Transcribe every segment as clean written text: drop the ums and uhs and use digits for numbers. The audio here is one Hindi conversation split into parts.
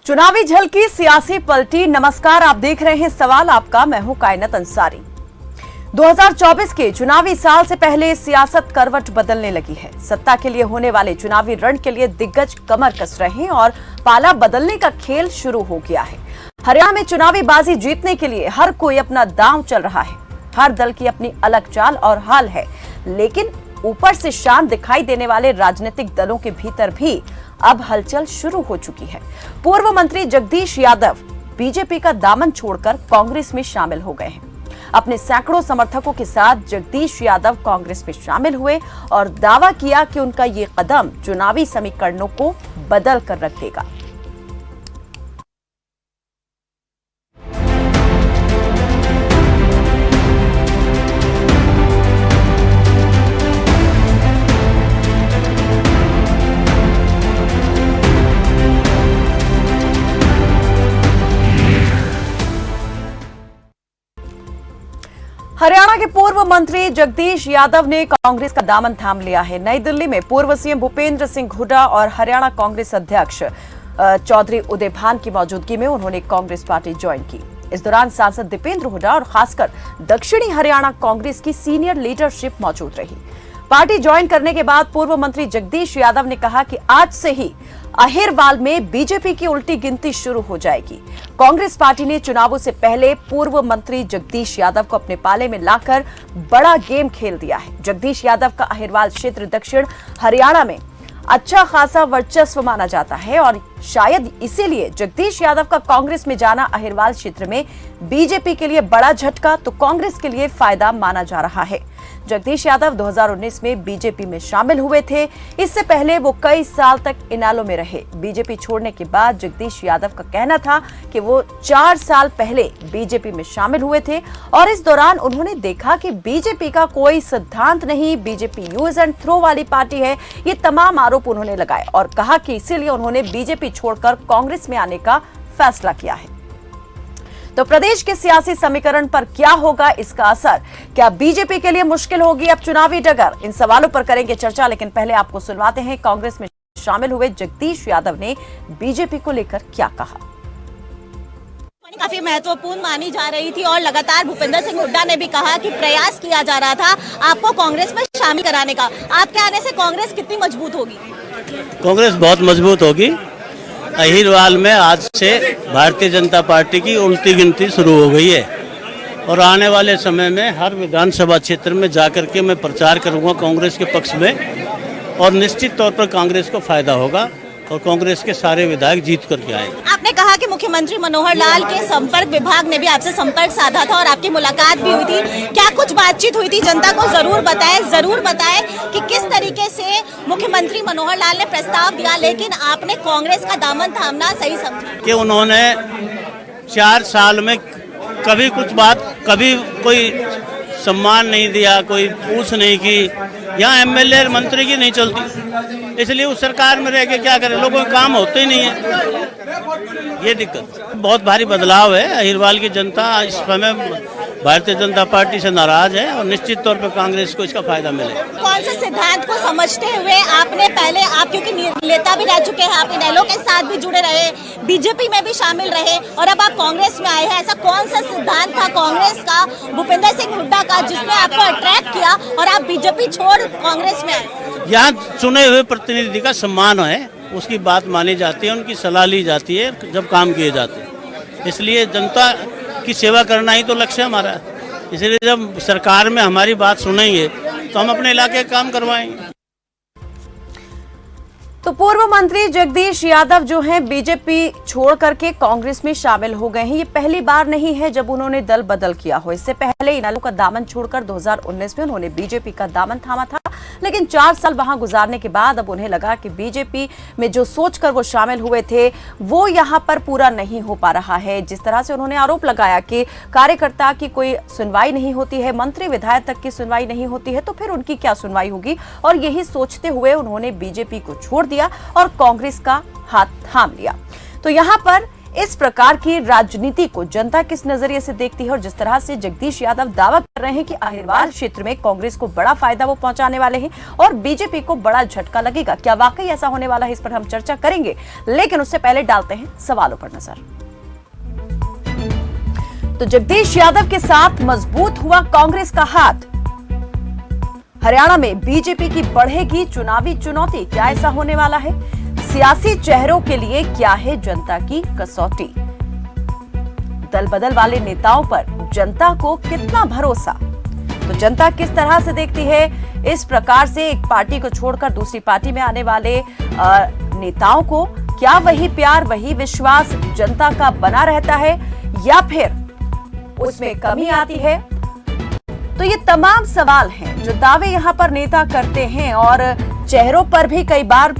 चुनावी झलकी, सियासी पलटी। नमस्कार, आप देख रहे हैं सवाल आपका। मैं हूं कायनात अंसारी। 2024 के चुनावी साल से पहले सियासत करवट बदलने लगी है। सत्ता के लिए होने वाले चुनावी रण के लिए दिग्गज कमर कस रहे हैं और पाला बदलने का खेल शुरू हो गया है। हरियाणा में चुनावी बाजी जीतने के लिए हर कोई अपना दांव चल रहा है। हर दल की अपनी अलग चाल और हाल है, लेकिन ऊपर से शान दिखाई देने वाले राजनीतिक दलों के भीतर भी अब हलचल शुरू हो चुकी है। पूर्व मंत्री जगदीश यादव बीजेपी का दामन छोड़कर कांग्रेस में शामिल हो गए हैं। अपने सैकड़ों समर्थकों के साथ जगदीश यादव कांग्रेस में शामिल हुए और दावा किया कि उनका ये कदम चुनावी समीकरणों को बदल कर रख देगा। हरियाणा के पूर्व मंत्री जगदीश यादव ने कांग्रेस का दामन थाम लिया है। नई दिल्ली में पूर्व सीएम भूपेंद्र सिंह हुड्डा और हरियाणा कांग्रेस अध्यक्ष चौधरी उदय भान की मौजूदगी में उन्होंने कांग्रेस पार्टी ज्वाइन की। इस दौरान सांसद दीपेंद्र हुड्डा और खासकर दक्षिणी हरियाणा कांग्रेस की सीनियर लीडरशिप मौजूद रही। पार्टी ज्वाइन करने के बाद पूर्व मंत्री जगदीश यादव ने कहा कि आज से ही अहिरवाल में बीजेपी की उल्टी गिनती शुरू हो जाएगी। कांग्रेस पार्टी ने चुनावों से पहले पूर्व मंत्री जगदीश यादव को अपने पाले में लाकर बड़ा गेम खेल दिया है। जगदीश यादव का अहिरवाल क्षेत्र दक्षिण हरियाणा में अच्छा खासा वर्चस्व माना जाता है और शायद इसीलिए जगदीश यादव का कांग्रेस में जाना अहिरवाल क्षेत्र में बीजेपी के लिए बड़ा झटका तो कांग्रेस के लिए फायदा माना जा रहा है। जगदीश यादव 2019 में बीजेपी में शामिल हुए थे। इससे पहले वो कई साल तक इनेलो में रहे। बीजेपी छोड़ने के बाद जगदीश यादव का कहना था कि वो 4 साल पहले बीजेपी में शामिल हुए थे और इस दौरान उन्होंने देखा कि बीजेपी का कोई सिद्धांत नहीं, बीजेपी यूज एंड थ्रो वाली पार्टी है। ये तमाम आरोप उन्होंने लगाए और कहा कि इसीलिए उन्होंने बीजेपी छोड़कर कांग्रेस में आने का फैसला किया है। तो प्रदेश के सियासी समीकरण पर क्या होगा इसका असर? क्या बीजेपी के लिए मुश्किल होगी अब चुनावी डगर? इन सवालों पर करेंगे चर्चा, लेकिन पहले आपको सुनवाते हैं कांग्रेस में शामिल हुए जगदीश यादव ने बीजेपी को लेकर क्या कहा। काफी महत्वपूर्ण मानी जा रही थी और लगातार भूपेंद्र सिंह हुड्डा ने भी कहा कि प्रयास किया जा रहा था आपको कांग्रेस में शामिल कराने का। आपके आने से कांग्रेस कितनी मजबूत होगी? कांग्रेस बहुत मजबूत होगी। अहिरवाल में आज से भारतीय जनता पार्टी की उल्टी गिनती शुरू हो गई है और आने वाले समय में हर विधानसभा क्षेत्र में जाकर के मैं प्रचार करूंगा कांग्रेस के पक्ष में और निश्चित तौर पर कांग्रेस को फायदा होगा और कांग्रेस के सारे विधायक जीत करके आएंगे। आपने कहा कि मुख्यमंत्री मनोहर लाल के संपर्क विभाग ने भी आपसे संपर्क साधा था और आपकी मुलाकात भी हुई थी। क्या कुछ बातचीत हुई थी? जनता को जरूर बताएं कि किस तरीके से मुख्यमंत्री मनोहर लाल ने प्रस्ताव दिया, लेकिन आपने कांग्रेस का दामन थामना सही समझा। कि उन्होंने 4 साल में कभी कुछ बात, कभी कोई सम्मान नहीं दिया, कोई पूछ नहीं की। यहाँ एमएलए मंत्री की नहीं चलती, इसलिए उस सरकार में रह के क्या करें, लोगों के काम होते ही नहीं है। ये दिक्कत बहुत भारी बदलाव है। अहिरवाल की जनता इस समय भारतीय जनता पार्टी से नाराज है और निश्चित तौर पर कांग्रेस को इसका फायदा मिलेगा। कौन से सिद्धांत को समझते हुए आपने पहले, आप क्योंकि नेता भी रह चुके हैं, आप इनेलो के साथ भी जुड़े रहे, बीजेपी में भी शामिल रहे और अब आप कांग्रेस में आए हैं, ऐसा कौन सा सिद्धांत था कांग्रेस का, भूपेंद्र सिंह हुड्डा का, जिसने आपको अट्रैक्ट किया और आप बीजेपी छोड़ कांग्रेस में आए? यहाँ चुने हुए प्रतिनिधि का सम्मान है, उसकी बात मानी जाती है, उनकी सलाह ली जाती है जब काम किए जाते हैं। इसलिए जनता की सेवा करना ही तो लक्ष्य हमारा है। इसलिए जब सरकार में हमारी बात सुनेंगे तो हम अपने इलाके का काम करवाएंगे। तो पूर्व मंत्री जगदीश यादव जो हैं बीजेपी छोड़ करके कांग्रेस में शामिल हो गए हैं। ये पहली बार नहीं है जब उन्होंने दल बदल किया हो। इससे पहले इनेलो का दामन छोड़कर 2019 में उन्होंने बीजेपी का दामन थामा था, लेकिन 4 साल वहां गुजारने के बाद अब उन्हें लगा कि बीजेपी में जो सोचकर वो शामिल हुए थे वो यहां पर पूरा नहीं हो पा रहा है। जिस तरह से उन्होंने आरोप लगाया कि कार्यकर्ता की कोई सुनवाई नहीं होती है, मंत्री विधायक तक की सुनवाई नहीं होती है, तो फिर उनकी क्या सुनवाई होगी। और यही सोचते हुए उन्होंने बीजेपी को छोड़ दिया और कांग्रेस का हाथ थाम लिया। तो यहां पर इस प्रकार की राजनीति को जनता किस नजरिए से देखती है और जिस तरह से जगदीश यादव दावा कर रहे हैं कि अहिरवार क्षेत्र में कांग्रेस को बड़ा फायदा वो पहुंचाने वाले हैं और बीजेपी को बड़ा झटका लगेगा, क्या वाकई ऐसा होने वाला है? इस पर हम चर्चा करेंगे, लेकिन उससे पहले डालते हैं सवालों पर नजर। तो जगदीश यादव के साथ मजबूत हुआ कांग्रेस का हाथ। हरियाणा में बीजेपी की बढ़ेगी चुनावी चुनौती, क्या ऐसा होने वाला है? सियासी चेहरों के लिए क्या है जनता की कसौटी? दल बदल वाले नेताओं पर जनता को कितना भरोसा? तो जनता किस तरह से देखती है इस प्रकार से एक पार्टी को छोड़कर दूसरी पार्टी में आने वाले नेताओं को? क्या वही प्यार, वही विश्वास जनता का बना रहता है या फिर उसमें कमी आती है? तो ये तमाम सवाल हैं जो दावे यहां पर नेता करते हैं और चेहरों पर भी कई बार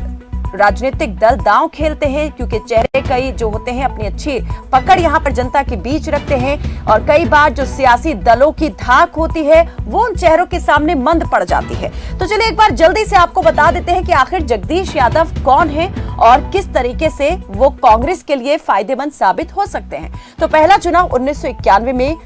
राजनीतिक दल दांव खेलते हैं, क्योंकि चेहरे कई जो होते हैं अपनी अच्छी पकड़ यहां पर जनता के बीच रखते हैं और कई बार जो सियासी दलों की धाक होती है वो उन चेहरों के सामने मंद पड़ जाती है। तो चलिए एक बार जल्दी से आपको बता देते हैं कि आखिर जगदीश यादव कौन है और किस तरीके से वो कांग्रेस के लिए फायदेमंद साबित हो सकते हैं। तो पहला चुनाव 1991 में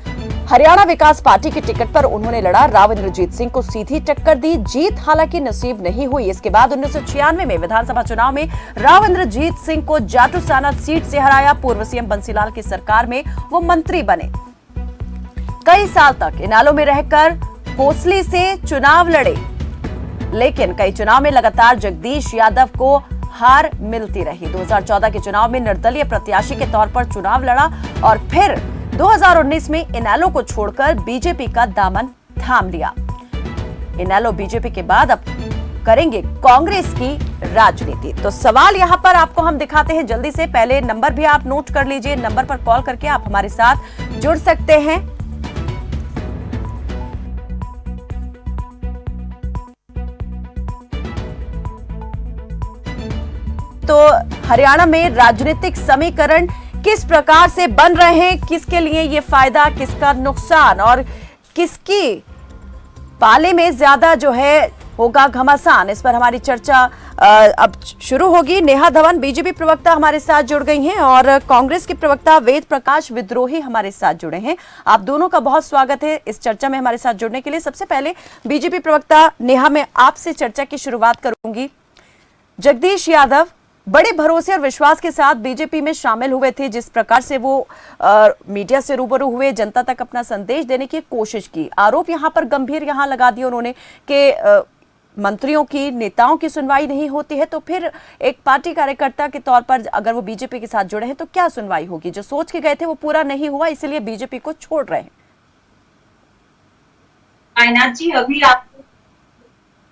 हरियाणा विकास पार्टी के टिकट पर उन्होंने लड़ा, राव इंद्रजीत सिंह को सीधी टक्कर दी। जीत हालांकि नसीब नहीं हुई। इसके बाद 1996 में विधानसभा चुनाव में राव इंद्रजीत सिंह को जाटूसाना सीट से हराया। पूर्व सीएम बंसीलाल की सरकार में वो मंत्री बने। कई साल तक इनालो में रहकर कोसली से चुनाव लड़े, लेकिन कई चुनाव में लगातार जगदीश यादव को हार मिलती रही। 2014 के चुनाव में निर्दलीय प्रत्याशी के तौर पर चुनाव लड़ा और फिर 2019 में इनेलो को छोड़कर बीजेपी का दामन थाम लिया। इनेलो बीजेपी के बाद अब करेंगे कांग्रेस की राजनीति। तो सवाल यहां पर आपको हम दिखाते हैं जल्दी से। पहले नंबर भी आप नोट कर लीजिए, नंबर पर कॉल करके आप हमारे साथ जुड़ सकते हैं। तो हरियाणा में राजनीतिक समीकरण किस प्रकार से बन रहे हैं, किसके लिए ये फायदा, किसका नुकसान और किसकी पाले में ज्यादा जो है होगा घमासान, इस पर हमारी चर्चा अब शुरू होगी। नेहा धवन बीजेपी प्रवक्ता हमारे साथ जुड़ गई हैं और कांग्रेस के प्रवक्ता वेद प्रकाश विद्रोही हमारे साथ जुड़े हैं। आप दोनों का बहुत स्वागत है इस चर्चा में हमारे साथ जुड़ने के लिए। सबसे पहले बीजेपी प्रवक्ता नेहा, मैं आपसे चर्चा की शुरुआत करूंगी। जगदीश यादव बड़े भरोसे और विश्वास के साथ बीजेपी में शामिल हुए थे। जिस प्रकार से वो मीडिया से रूबरू हुए, जनता तक अपना संदेश देने की कोशिश की, आरोप यहां पर गंभीर यहां लगा दिए उन्होंने कि मंत्रियों की, नेताओं की सुनवाई नहीं होती है। तो फिर एक पार्टी कार्यकर्ता के तौर पर अगर वो बीजेपी के साथ जुड़े हैं तो क्या सुनवाई होगी? जो सोच के गए थे वो पूरा नहीं हुआ, इसलिए बीजेपी को छोड़ रहे हैं। कायनात जी, अभी आप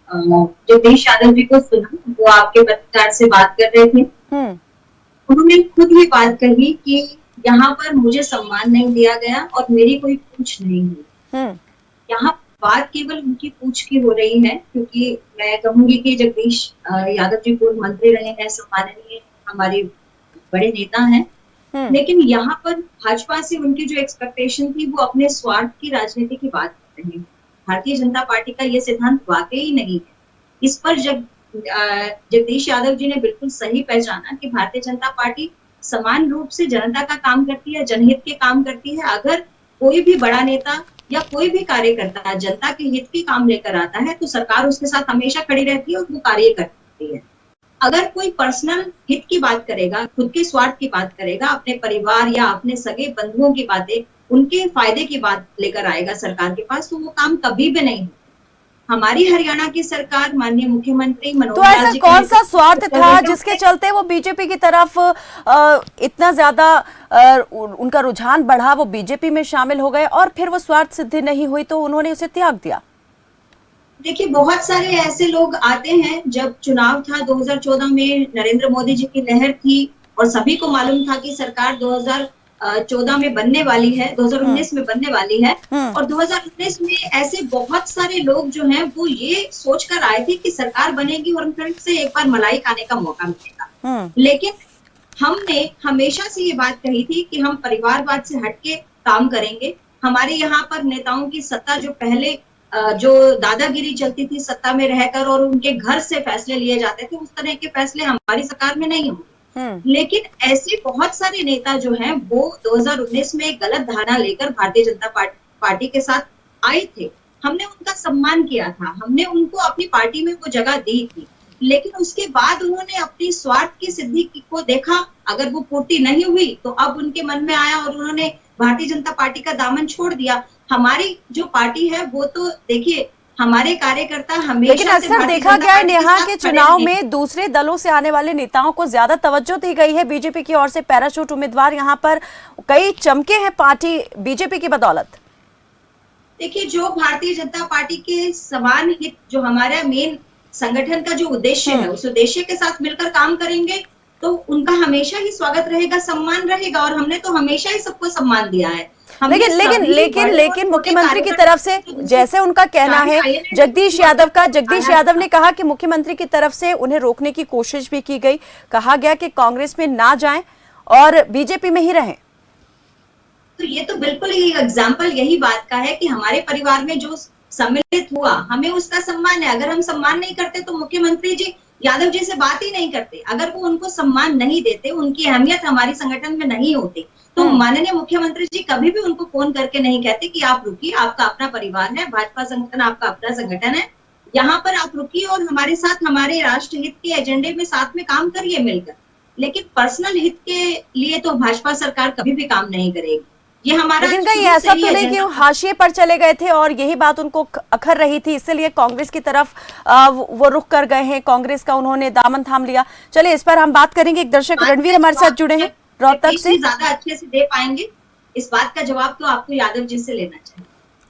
जगदीश यादव जी को सुना, वो आपके पत्रकार से बात कर रहे थे। उन्होंने खुद ही बात कही कि यहाँ पर मुझे सम्मान नहीं दिया गया और मेरी कोई पूछ नहीं हुई। यहाँ बात केवल उनकी पूछ की हो रही है, क्योंकि मैं कहूंगी कि जगदीश यादव जी पूर्व मंत्री रहे हैं, सम्माननीय हमारे बड़े नेता हैं, लेकिन यहाँ पर भाजपा से उनकी जो एक्सपेक्टेशन थी वो अपने स्वार्थ की राजनीति की बात कर रहे हैं। भारतीय जनता पार्टी का ये सिद्धांत वाकई नहीं है। इस पर जगदीश यादव जी ने बिल्कुल सही पहचाना कि भारतीय जनता पार्टी समान रूप से जनता का काम करती है, जनहित के काम करती है। अगर कोई भी बड़ा नेता या कोई भी कार्यकर्ता जनता के हित के काम लेकर आता है तो सरकार उसके साथ हमेशा खड़ी रहती है और वो कार्य करती है। अगर कोई पर्सनल हित की बात करेगा, खुद के स्वार्थ की बात करेगा, अपने परिवार या अपने सगे बंधुओं की बातें, उनके फायदे की बात लेकर आएगा सरकार के पास, तो वो काम कभी भी नहीं। हमारी हरियाणा की सरकार, माननीय मुख्यमंत्री मनोहर लाल जी, तो ऐसा कौन सा स्वार्थ था जिसके चलते वो बीजेपी की तरफ इतना ज्यादा उनका रुझान बढ़ा, वो बीजेपी में शामिल हो गए और फिर वो स्वार्थ सिद्धि नहीं हुई तो उन्होंने उसे त्याग दिया? देखिए, बहुत सारे ऐसे लोग आते हैं। जब चुनाव था 2014 में, नरेंद्र मोदी जी की लहर थी और सभी को मालूम था कि सरकार 2014 में बनने वाली है, 2019 में बनने वाली है, और 2019 में ऐसे बहुत सारे लोग जो हैं वो ये सोचकर आए थे कि सरकार बनेगी और फिर से एक बार मलाई खाने का मौका मिलेगा। लेकिन हमने हमेशा से ये बात कही थी कि हम परिवारवाद से हटके काम करेंगे। हमारे यहाँ पर नेताओं की सत्ता, जो पहले जो दादागिरी चलती थी सत्ता में रहकर और उनके घर से फैसले लिए जाते थे, उस तरह के फैसले हमारी सरकार में नहीं होंगे। लेकिन ऐसे बहुत सारे नेता जो हैं वो 2019 में एक गलत धारणा लेकर भारतीय जनता पार्टी के साथ आए थे। हमने उनका सम्मान किया था, हमने उनको अपनी पार्टी में वो जगह दी थी, लेकिन उसके बाद उन्होंने अपनी स्वार्थ की सिद्धि को देखा, अगर वो पूर्ति नहीं हुई तो अब उनके मन में आया और उन्होंने भारतीय जनता पार्टी का दामन छोड़ दिया। हमारी जो पार्टी है वो तो देखिए, हमारे कार्यकर्ता हमेशा लेकिन अक्सर देखा गया है नेहा के चुनाव में दूसरे दलों से आने वाले नेताओं को ज्यादा तवज्जो दी गई है। बीजेपी की ओर से पैराशूट उम्मीदवार यहाँ पर कई चमके हैं पार्टी बीजेपी की बदौलत। देखिए, जो भारतीय जनता पार्टी के समान हित, जो हमारा मेन संगठन का जो उद्देश्य है, उस उद्देश्य के साथ मिलकर काम करेंगे तो उनका हमेशा ही स्वागत रहेगा, सम्मान रहेगा, और हमने तो हमेशा ही सबको सम्मान दिया है। लेकिन मुख्यमंत्री की तरफ से, जैसे उनका कहना है जगदीश यादव ने कहा कि मुख्यमंत्री की तरफ से उन्हें रोकने की कोशिश भी की गई, कहा गया कि कांग्रेस में ना जाएं और बीजेपी में ही रहें। तो ये तो बिल्कुल ही एग्जाम्पल यही बात का है कि हमारे परिवार में जो सम्मिलित हुआ, हमें उसका सम्मान है। अगर हम सम्मान नहीं करते तो मुख्यमंत्री जी यादव जी से बात ही नहीं करते। अगर वो उनको सम्मान नहीं देते, उनकी अहमियत हमारे संगठन में नहीं होती, तो माननीय मुख्यमंत्री जी कभी भी उनको फोन करके नहीं कहते कि आप रुकिए, आपका अपना परिवार है, भाजपा संगठन आपका अपना संगठन है, यहाँ पर आप रुकिए और हमारे साथ हमारे राष्ट्र हित के एजेंडे में साथ में काम करिए मिलकर। लेकिन पर्सनल हित के लिए तो भाजपा सरकार कभी भी काम नहीं करेगी। ये हमारा, लेकिन कहीं ऐसा तो नहीं कि हाशिए पर चले गए थे और यही बात उनको अखर रही थी, इसलिए कांग्रेस की तरफ वो रुख कर गए हैं, कांग्रेस का उन्होंने दामन थाम लिया। चलिए इस पर हम बात करेंगे। एक दर्शक रणवीर हमारे साथ जुड़े हैं रोहतक से। ज्यादा अच्छे से दे पाएंगे इस बात का जवाब तो आपको यादव जी से लेना चाहिए।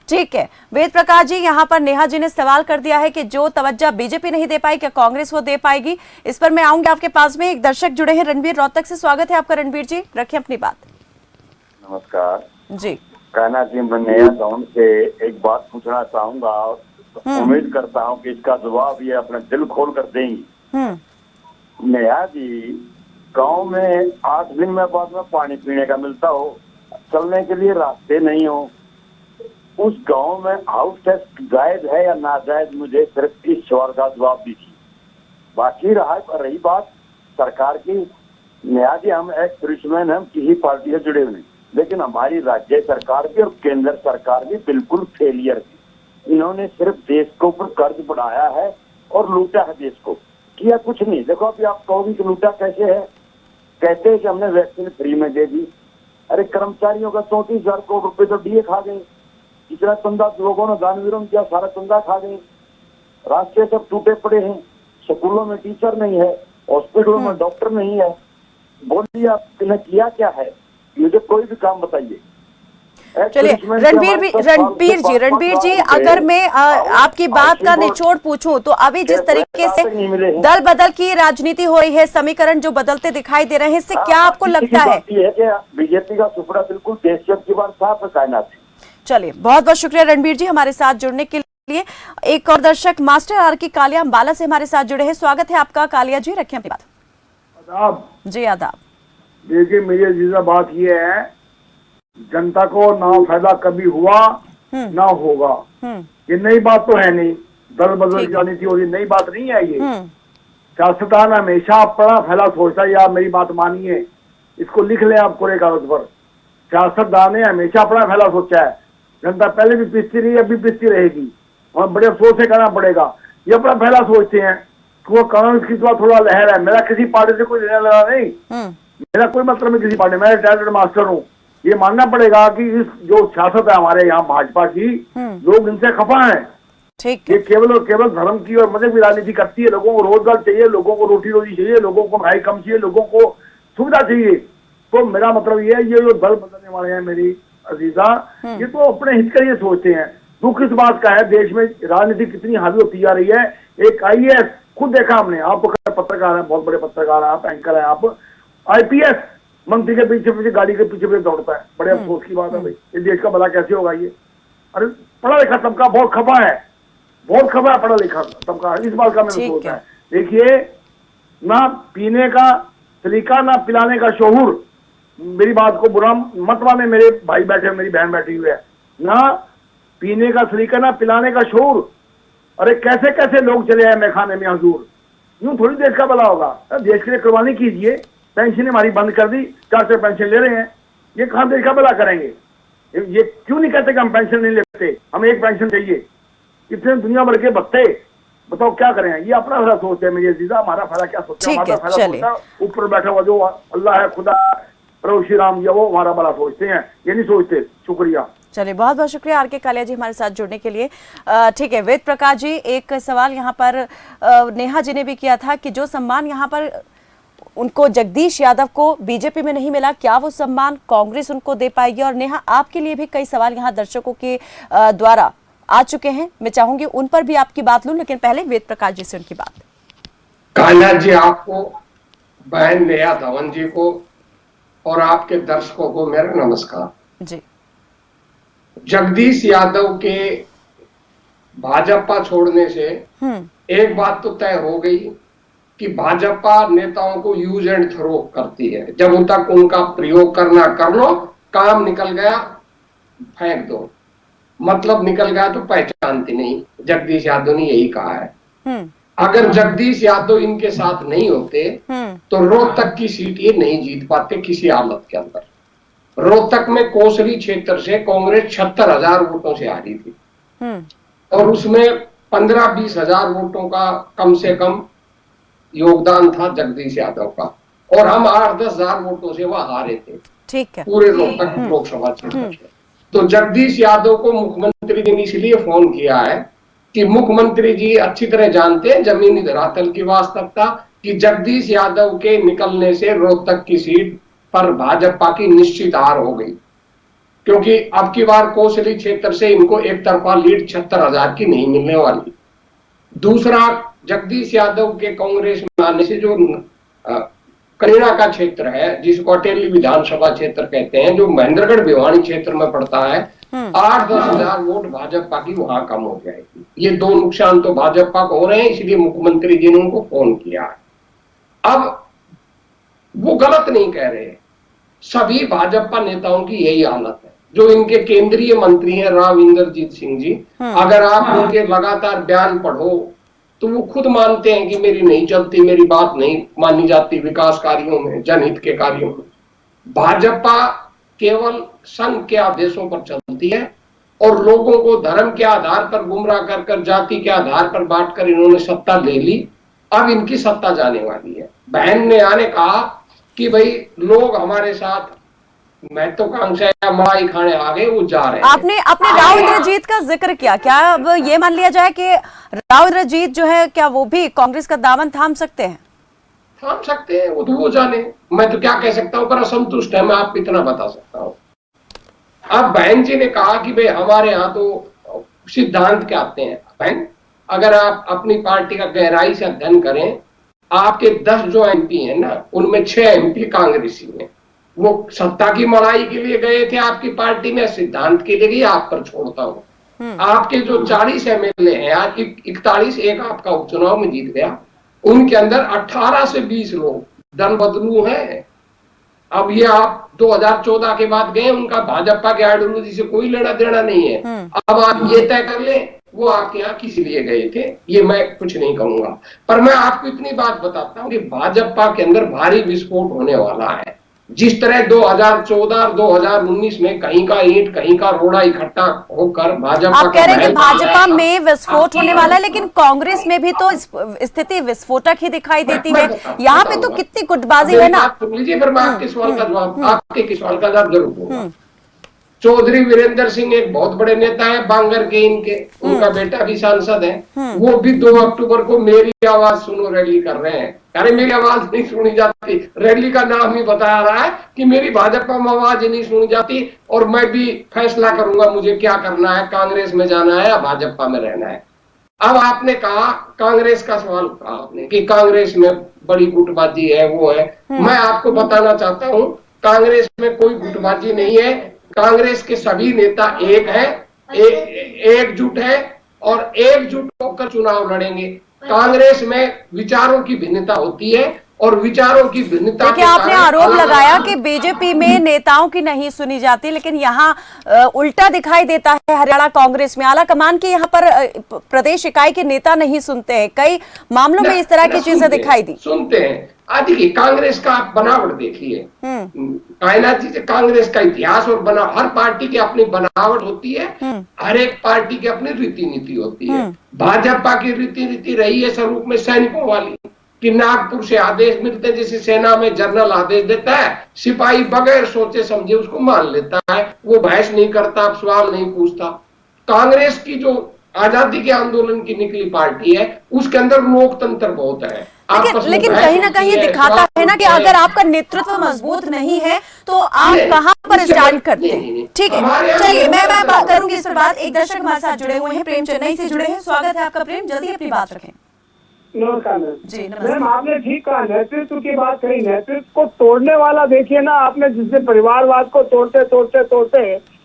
ठीक है वेद प्रकाश जी, यहाँ पर नेहा जी ने सवाल कर दिया है कि जो तवज्जो बीजेपी नहीं दे पाई क्या कांग्रेस वो दे पाएगी। इस पर मैं आऊंगी आपके पास में। एक दर्शक जुड़े हैं रणवीर रोहतक से, स्वागत है आपका रणवीर जी, रखें अपनी बात। नमस्कार जी। कहना जी, मैं नया टाउन से एक बात पूछना चाहूंगा, उम्मीद करता हूं कि इसका जवाब ये अपने दिल खोल कर देंगी। नया जी, गांव में 8 दिन में बाद में पानी पीने का मिलता हो, चलने के लिए रास्ते नहीं हो, उस गांव में हाउस टैक्स जायज है या नाजायज, मुझे सिर्फ इस सवाल का जवाब दीजिए। बाकी रही बात सरकार की, नया जी हम एक पुलिसमैन, हम किसी पार्टी से जुड़े हुए, लेकिन हमारी राज्य सरकार भी और केंद्र सरकार भी बिल्कुल फेलियर थी। इन्होंने सिर्फ देश के ऊपर कर्ज बढ़ाया है और लूटा है देश को, किया कुछ नहीं। देखो अभी आप कहोगे कि लूटा कैसे है, कहते हैं कि हमने वैक्सीन फ्री में दे दी। अरे कर्मचारियों का 34,000 करोड़ रुपए तो डीए खा गए, इतना चंदा लोगों ने दानवीरों ने किया, सारा चंदा खा गए। रास्ते सब टूटे पड़े हैं, स्कूलों में टीचर नहीं है, हॉस्पिटलों में डॉक्टर नहीं है। बोलिए आपने किया क्या है, मुझे कोई भी काम बताइए। चलिए रणबीर जी, अगर मैं आपकी बात का निचोड़ पूछूं तो अभी जिस तरीके से दल बदल की राजनीति हो रही है, समीकरण जो बदलते दिखाई दे रहे हैं, इससे क्या आपको लगता है? बीजेपी का सुपड़ा बिल्कुल देश की बात साफ कहना थी। चलिए बहुत बहुत शुक्रिया रणबीर जी हमारे साथ जुड़ने के लिए। एक और दर्शक मास्टर आर की कालिया अम्बाला से हमारे साथ जुड़े हैं, स्वागत है आपका कालिया जी, रखें अपनी बात। आदाब जी आदाब। देखिए मेरी अजीजा, बात ये है, जनता को ना फायदा कभी हुआ ना होगा, ये नई बात तो है नहीं। दल बदल जानी थी और ये नई बात नहीं है। ये सियासतदान हमेशा अपना फैला सोचता है, या मेरी बात मानिए, इसको लिख लें आप कोरे कागज पर। सियासतदान ने हमेशा अपना फैला सोचा है। जनता पहले भी पिसती रही, अभी पिसती रहेगी, और बड़े अफसोस से करना पड़ेगा। ये अपना फैला सोचते हैं कि वो कानून की थोड़ा लहर है। मेरा किसी पार्टी से कोई लेना लगा नहीं, मेरा कोई मतलब नहीं किसी पार्टी, मैं रिटायर्ड मास्टर हूँ। ये मानना पड़ेगा कि इस जो सियासत है हमारे यहाँ भाजपा की, लोग इनसे खफा हैं। ठीक ये केवल और केवल धर्म की और मजहब की राजनीति करती है। लोगों को रोजगार चाहिए, लोगों को रोटी रोजी चाहिए, लोगों को महंगाई कम चाहिए, लोगों को सुविधा चाहिए। तो मेरा मतलब ये है, ये जो दल बदलने वाले हैं मेरी अजीजा, ये तो अपने हित के लिए सोचते हैं। दुख इस बात का है, देश में राजनीति कितनी हावी होती जा रही है। एक IAS खुद देखा हमने, आप पत्रकार हैं, बहुत बड़े पत्रकार हैं आप, एंकर हैं आप, IPS मंत्री के पीछे गाड़ी के पीछे दौड़ता है। बड़े अफसोस की बात है भाई, ये देश का भला कैसे होगा ये। अरे पढ़ा लिखा तबका बहुत खफा है, बहुत खफा है पढ़ा लिखा तबका, इस बात का मैंने सोचा है। देखिए, ना पीने का तरीका, ना पिलाने का शोहूर। मेरी बात को बुरा मत माने, मेरे भाई बैठे, मेरी बहन बैठी हुई है, ना पीने का तरीका, ना पिलाने का शोहूर। अरे कैसे कैसे लोग चले आए मैं खाने में हजूर। यूं थोड़ी देश का भला होगा। देश के लिए कुर्बानी कीजिए, पेंशन हमारी बंद कर दी, 400 पेंशन ले रहे हैं। ये कहाँ देश का भला करेंगे? ये क्यों नहीं कहते कि हम पेंशन नहीं लेते, हमें एक पेंशन चाहिए? इतने दुनिया भर के बत्ते, बताओ क्या करें? ये अपना फायदा सोचते हैं मेरी अजीजा, हमारा फायदा क्या सोचते हैं? हमारा फायदा सोचता है ऊपर बैठा हुआ जो अल्लाह है, खुदा, प्रभु श्री राम जी, वो हमारा बड़ा सोचते हैं, ये नहीं सोचते। शुक्रिया। चलिए, बहुत बहुत शुक्रिया आर के कालिया जी हमारे साथ जुड़ने के लिए। ठीक है वेद प्रकाश जी, एक सवाल यहाँ पर नेहा जी ने भी किया था कि जो सम्मान यहाँ पर उनको जगदीश यादव को बीजेपी में नहीं मिला, क्या वो सम्मान कांग्रेस उनको दे पाएगी? और नेहा, आपके लिए भी कई सवाल यहाँ दर्शकों के द्वारा आ चुके हैं, मैं चाहूंगी उन पर भी आपकी बात लूं, लेकिन पहले वेद प्रकाश जी से उनकी बात। कान्हा जी, आपको, बहन नेहा धवन जी को और आपके दर्शकों को मेरा नमस्कार जी। जगदीश यादव के भाजपा छोड़ने से एक बात तो तय हो गई कि भाजपा नेताओं को यूज एंड थ्रो करती है। जब तक उनका प्रयोग करना कर लो, काम निकल गया फेंक दो, मतलब निकल गया तो पहचानती नहीं। जगदीश यादव ने यही कहा है। अगर जगदीश यादव इनके साथ नहीं होते तो रोहतक की सीट ये नहीं जीत पाते किसी हालत के अंदर। रोहतक में कोसली क्षेत्र से कांग्रेस 76,000 वोटों से हारी थी और उसमें 15-20 हजार वोटों का कम से कम योगदान था जगदीश यादव का, और हम 8-10 हजार वोटों से वह हारे थे। ठीक है, पूरे रोहतक लोकसभा क्षेत्र से। तो जगदीश यादव को मुख्यमंत्री जी ने इसलिए फोन किया है कि मुख्यमंत्री जी अच्छी तरह जानते हैं जमीनी धरातल की वास्तविकता कि जगदीश यादव के निकलने से रोहतक की सीट पर भाजपा की निश्चित हार हो गई, क्योंकि अब की बार कोसली क्षेत्र से इनको एक तरफा लीड 76,000 की नहीं मिलने वाली। दूसरा, जगदीश यादव के कांग्रेस में आने से जो करीना का क्षेत्र है, जिसको अटेली विधानसभा क्षेत्र कहते हैं, जो महेंद्रगढ़ भिवानी क्षेत्र में पड़ता है, 8-10 हजार वोट भाजपा की वहां कम हो जाएगी। ये दो नुकसान तो भाजपा को हो रहे हैं, इसलिए मुख्यमंत्री जी ने उनको फोन किया है। अब वो गलत नहीं कह रहे, सभी भाजपा नेताओं की यही हालत है। जो इनके केंद्रीय मंत्री हैं राव इंद्रजीत सिंह जी, अगर आप उनके लगातार बयान पढ़ो तो वो खुद मानते हैं कि मेरी नहीं चलती, मेरी बात नहीं मानी जाती विकास कार्यों में, जनहित के कार्यों में। भाजपा केवल संघ के आदेशों पर चलती है और लोगों को धर्म के आधार पर गुमराह कर कर, जाति के आधार पर बांटकर इन्होंने सत्ता ले ली। अब इनकी सत्ता जाने वाली है। बहन ने आने कहा कि भाई लोग हमारे साथ महत्वाकांक्षा या मलाई खाने आ गए, वो जा रहे हैं। आपने राव इंद्रजीत का जिक्र किया, क्या अब ये मान लिया जाए कि राव इंद्रजीत जो है, क्या वो भी कांग्रेस का दामन थाम सकते हैं? थाम सकते हैं, वो तो वो जाने, मैं तो क्या कह सकता हूँ, पर असंतुष्ट है, मैं आपको इतना बता सकता हूँ। अब बहन जी ने कहा कि भाई हमारे यहाँ तो सिद्धांत क्या आते हैं। बहन, अगर आप अपनी पार्टी का गहराई से अध्ययन करें, आपके 10 जो एमपी हैं ना, उनमें 6 एमपी कांग्रेसी हैं। वो सत्ता की मलाई के लिए गए थे आपकी पार्टी में, सिद्धांत के लिए गए, आप पर छोड़ता हूं। आपके जो 40 एमएलए हैं, आज 41, एक आपका उपचुनाव में जीत गया, उनके अंदर 18 से 20 लोग दल बदलू हैं। अब ये आप 2014 के बाद गए, उनका भाजपा के आइडियोलॉजी से कोई लेना देना नहीं है। अब आप ये तय कर ले वो आपके यहाँ किस लिए गए थे, ये मैं कुछ नहीं कहूंगा, पर मैं आपको इतनी बात बताता हूँ कि भाजपा के अंदर भारी विस्फोट होने वाला है। जिस तरह 2014 और 2019 में कहीं का ईंट कहीं का रोड़ा इकट्ठा होकर भाजपा, आप कह रहे हैं कि भाजपा में विस्फोट होने वाला है, लेकिन कांग्रेस में भी तो स्थिति विस्फोटक ही दिखाई देती है। यहाँ पे तो कितनी गुटबाजी है ना। सुन लीजिए, फिर मैं आपके सवाल का जवाब, आपके सवाल का जवाब जरूर दूंगा। चौधरी वीरेंद्र सिंह एक बहुत बड़े नेता है, बांगर के, इनके उनका बेटा भी सांसद है। वो भी 2 अक्टूबर को मेरी आवाज सुनो रैली कर रहे हैं। अरे मेरी आवाज नहीं सुनी जाती, रैली का नाम ही बता रहा है कि मेरी भाजपा में आवाज नहीं सुनी जाती और मैं भी फैसला करूंगा मुझे क्या करना है, कांग्रेस में जाना है या भाजपा में रहना है। अब आपने कहा, कांग्रेस का सवाल कहा आपने कि कांग्रेस में बड़ी गुटबाजी है, वो है। मैं आपको बताना चाहता हूँ, कांग्रेस में कोई गुटबाजी नहीं है। कांग्रेस के सभी नेता एक है, एकजुट है और एकजुट होकर चुनाव लड़ेंगे। कांग्रेस में विचारों की भिन्नता होती है और विचारों की भिन्नता, देखिए आपने आरोप लगाया कि बीजेपी में नेताओं की नहीं सुनी जाती, लेकिन यहाँ उल्टा दिखाई देता है। हरियाणा कांग्रेस में आला कमान की यहाँ पर प्रदेश इकाई के नेता नहीं सुनते हैं, कई मामलों में इस तरह की चीजें दिखाई दी। सुनते हैं, आज देखिए कांग्रेस का आप बनावट देखिए, कायनात जी, कांग्रेस का इतिहास और बना, हर पार्टी की अपनी बनावट होती है, हर एक पार्टी की अपनी रीति नीति होती है। भाजपा की रीति नीति रही है स्वरूप में सैनिकों वाली, कि नागपुर से आदेश मिलते, जैसे सेना में जनरल आदेश देता है, सिपाही बगैर सोचे समझे उसको मान लेता है, वो बहस नहीं करता, सवाल नहीं पूछता। कांग्रेस की जो आजादी के आंदोलन की निकली पार्टी है, उसके अंदर लोकतंत्र बहुत है। लेकिन कहीं ना कहीं ये दिखाता है ना कि अगर आपका नेतृत्व मजबूत नहीं है तो आप कहां पर स्टैंड करते हैं। ठीक है, चलिए मैं बात करूंगी इस पर बात। एक दर्शक हमारे साथ जुड़े हुए हैं, प्रेम चेन्नई से जुड़े हैं। स्वागत है आपका प्रेम, जल्दी अपनी बात रखें। नमस्कार जी मैम, आपने ठीक कहा, नेतृत्व की बात कही। नेतृत्व को तोड़ने वाला देखिए ना आपने, जिससे परिवारवाद को तोड़ते तोड़ते तोड़ते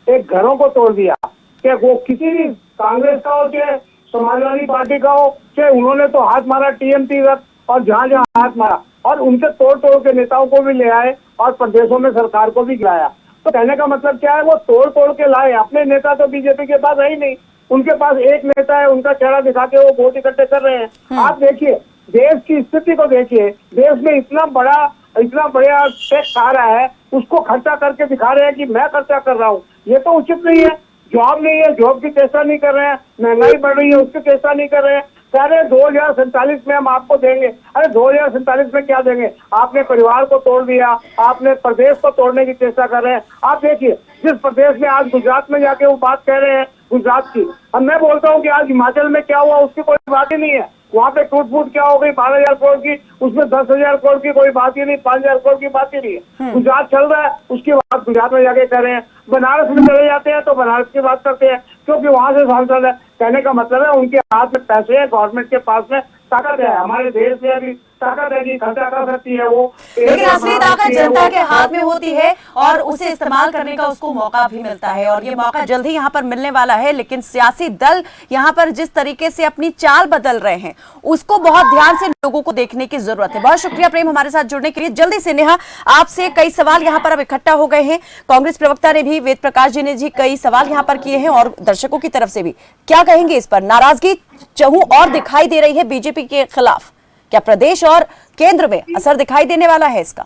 एक घरों को तोड़ दिया। कि वो किसी भी कांग्रेस का हो चाहे समाजवादी पार्टी का हो, चाहे उन्होंने तो हाथ मारा टीएमसी तक, और जहाँ जहाँ हाथ मारा, और उनके तोड़ तोड़ के नेताओं को भी ले आए और प्रदेशों में सरकार को भी गिराया। तो कहने का मतलब क्या है, वो तोड़ तोड़ के लाए। अपने नेता तो बीजेपी के पास है ही नहीं, उनके पास एक नेता है, उनका चेहरा दिखा के वो वोट इकट्ठे कर रहे हैं। आप देखिए देश की स्थिति को, देखिए देश में इतना बड़ा टैक्स आ रहा है, उसको खर्चा करके दिखा रहे हैं कि मैं खर्चा कर रहा हूँ। ये तो उचित नहीं है। जॉब नहीं है, जॉब की चेष्टा नहीं कर रहे हैं, महंगाई बढ़ रही है उसकी चेष्टा नहीं कर रहे हैं। कह रहे 2047 में हम आपको देंगे। अरे 2047 में क्या देंगे? आपने परिवार को तोड़ दिया, आपने प्रदेश को तोड़ने की चेष्टा कर रहे हैं। आप देखिए जिस प्रदेश में आज गुजरात में जाके वो बात कह रहे हैं गुजरात की, अब मैं बोलता हूँ कि आज हिमाचल में क्या हुआ उसकी कोई बात ही नहीं है। वहाँ पे टूट फूट क्या हो गई 12,000 करोड़ की, उसमें 10,000 करोड़ की कोई बात ही नहीं, 5,000 करोड़ की बात ही नहीं है। गुजरात चल रहा है, उसकी बात गुजरात में जाके कर रहे हैं। बनारस में चले जाते हैं तो बनारस की बात करते हैं, क्योंकि वहां से सांसद है। कहने का मतलब है उनके हाथ में पैसे है, गवर्नमेंट के पास में ताकत है। हमारे देश में अभी ताकत है कि खर्चा कर सकती है वो, लेकिन असली ताकत जनता के हाथ में होती है और उसे इस्तेमाल करने का उसको मौका भी मिलता है, और ये मौका जल्द ही यहाँ पर मिलने वाला है। लेकिन सियासी दल यहाँ पर जिस तरीके से अपनी चाल बदल रहे हैं उसको बहुत ध्यान से लोगों को देखने की जरूरत है। बहुत शुक्रिया प्रेम हमारे साथ जुड़ने के लिए। जल्दी से नेहा, आपसे कई सवाल यहाँ पर अब इकट्ठा हो गए हैं। कांग्रेस प्रवक्ता ने भी, वेद प्रकाश जी ने भी कई सवाल यहाँ पर किए हैं और दर्शकों की तरफ से भी। क्या कहेंगे इस पर? नाराजगी चहु और दिखाई दे रही है बीजेपी के खिलाफ, क्या प्रदेश और केंद्र में असर दिखाई देने वाला है इसका?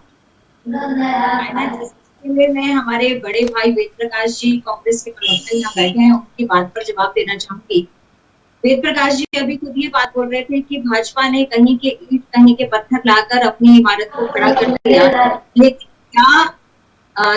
मैं हमारे बड़े भाई वेद प्रकाश जी कांग्रेस के प्रवक्ता यहाँ बैठे हैं, उनकी बात पर जवाब देना चाहूंगी। वेद प्रकाश जी अभी खुद ये बात बोल रहे थे कि भाजपा ने कहीं के ईंट कहीं के पत्थर लाकर अपनी इमारत को खड़ा कर दिया, लेकिन क्या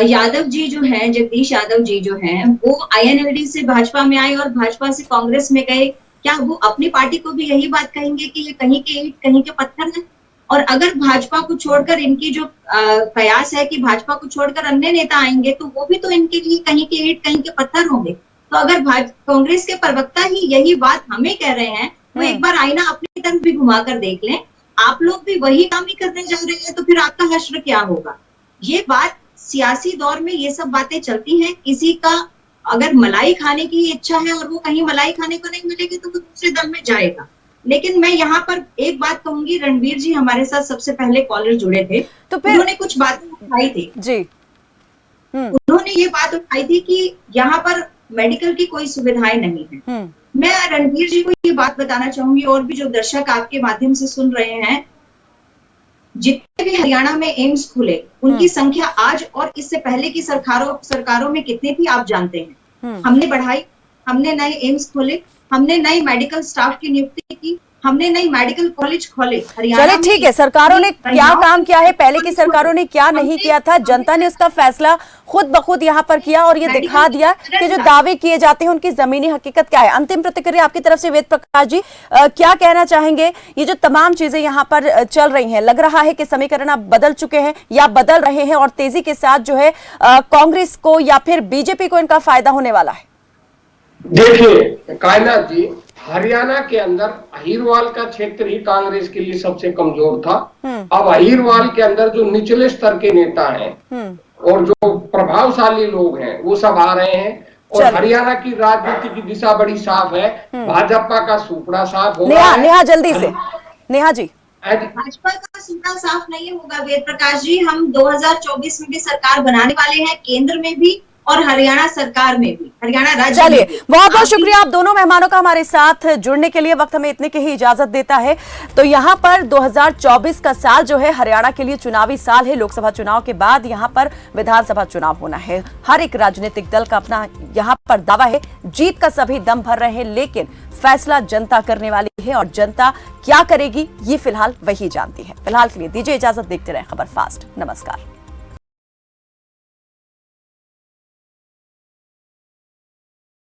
यादव जी जो है, जगदीश यादव जी जो है, वो INLD से भाजपा में आए और भाजपा से कांग्रेस में गए, क्या वो अपनी पार्टी को भी यही बात कहेंगे कि ये कहीं के ईंट कहीं के पत्थर है? और अगर भाजपा को छोड़कर इनकी जो कयास है कि भाजपा को छोड़कर अन्य नेता आएंगे तो वो भी तो इनके लिए कहीं के ईंट कहीं के पत्थर होंगे। तो अगर कांग्रेस के प्रवक्ता ही यही बात हमें कह रहे हैं तो एक बार आईना अपनी तरफ भी घुमा कर देख लें। आप लोग भी वही काम ही करने जा रहे हैं तो फिर आपका हश्र क्या होगा? ये बात सियासी दौर में ये सब बातें चलती हैं। किसी का अगर मलाई खाने की इच्छा है और वो कहीं मलाई खाने को नहीं मिलेगी तो वो दूसरे दल में जाएगा। लेकिन मैं यहाँ पर एक बात कहूंगी, रणवीर जी हमारे साथ सबसे पहले कॉलर जुड़े थे, तो फिर उन्होंने कुछ बातें उठाई थी जी। उन्होंने ये बात उठाई थी कि यहाँ पर मेडिकल की कोई सुविधाएं नहीं है। मैं रणवीर जी को ये बात बताना चाहूंगी और भी जो दर्शक आपके माध्यम से सुन रहे हैं, जितने भी हरियाणा में एम्स खुले उनकी संख्या आज और इससे पहले की सरकारों में कितनी थी आप जानते हैं। हमने बढ़ाई, हमने नए एम्स खोले, हमने नई मेडिकल स्टाफ की नियुक्ति की, हमने नई मेडिकल कॉलेज खोले हरियाणा। चलिए ठीक है, सरकारों ने क्या काम किया है, पहले की सरकारों ने क्या नहीं किया था, जनता ने उसका फैसला खुद ब खुद यहाँ पर किया और ये दिखा दिया कि जो दावे किए जाते हैं उनकी जमीनी हकीकत क्या है। अंतिम प्रतिक्रिया आपकी तरफ से वेद प्रकाश जी, क्या कहना चाहेंगे? ये जो तमाम चीजें यहाँ पर चल रही हैं, लग रहा है कि समीकरण अब बदल चुके हैं या बदल रहे हैं और तेजी के साथ जो है कांग्रेस को या फिर बीजेपी को इनका फायदा होने वाला है। देखिए कायनात जी, हरियाणा के अंदर अहीरवाल का क्षेत्र ही कांग्रेस के लिए सबसे कमजोर था। अब अहीरवाल के अंदर जो निचले स्तर के नेता हैं और जो प्रभावशाली लोग हैं वो सब आ रहे हैं और हरियाणा की राजनीति की दिशा बड़ी साफ है। भाजपा का सूपड़ा साफ होगा। नेहा जल्दी से, नेहा जी। भाजपा का सूपड़ा साफ नहीं होगा वेद प्रकाश जी। हम 2024 में भी सरकार बनाने वाले हैं, केंद्र में भी और हरियाणा सरकार में भी, हरियाणा राज्य चलिए, में भी। बहुत बहुत शुक्रिया आप दोनों मेहमानों का हमारे साथ जुड़ने के लिए। वक्त हमें इतने की ही इजाजत देता है। तो यहाँ पर 2024 का साल जो है हरियाणा के लिए चुनावी साल है। लोकसभा चुनाव के बाद यहाँ पर विधानसभा चुनाव होना है। हर एक राजनीतिक दल का अपना यहाँ पर दावा है, जीत का सभी दम भर रहे हैं, लेकिन फैसला जनता करने वाली है और जनता क्या करेगी ये फिलहाल वही जानती है। फिलहाल के लिए दीजिए इजाजत, देखते रहे खबर फास्ट। नमस्कार।